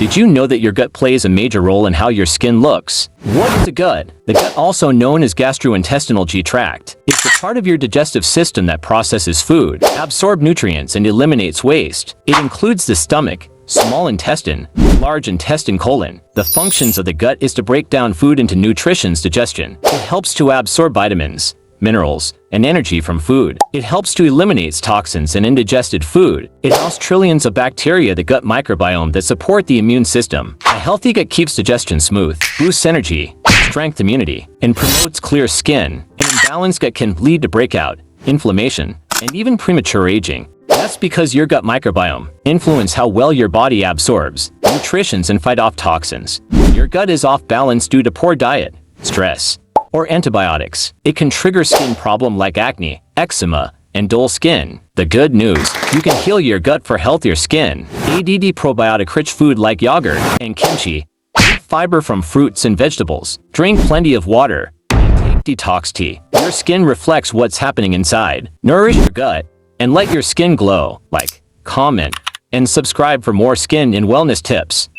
Did you know that your gut plays a major role in how your skin looks? What is the gut? The gut, also known as gastrointestinal tract, is the part of your digestive system that processes food, absorbs nutrients, and eliminates waste. It includes the stomach, small intestine, large intestine, colon. The functions of the gut is to break down food into nutrition's digestion. It helps to absorb vitamins, minerals, and energy from food. It helps to eliminate toxins and indigested food. It houses trillions of bacteria, the gut microbiome, that support the immune system. A healthy gut keeps digestion smooth, boosts energy, strengthens immunity, and promotes clear skin. An imbalanced gut can lead to breakout, inflammation, and even premature aging. That's because your gut microbiome influences how well your body absorbs nutrients and fight off toxins. When your gut is off balance due to poor diet, stress, or antibiotics, it can trigger skin problems like acne, eczema, and dull skin. The good news, you can heal your gut for healthier skin. ADD probiotic-rich food like yogurt and kimchi. Eat fiber from fruits and vegetables. Drink plenty of water. And take detox tea. Your skin reflects what's happening inside. Nourish your gut and let your skin glow. Like, comment, and subscribe for more skin and wellness tips.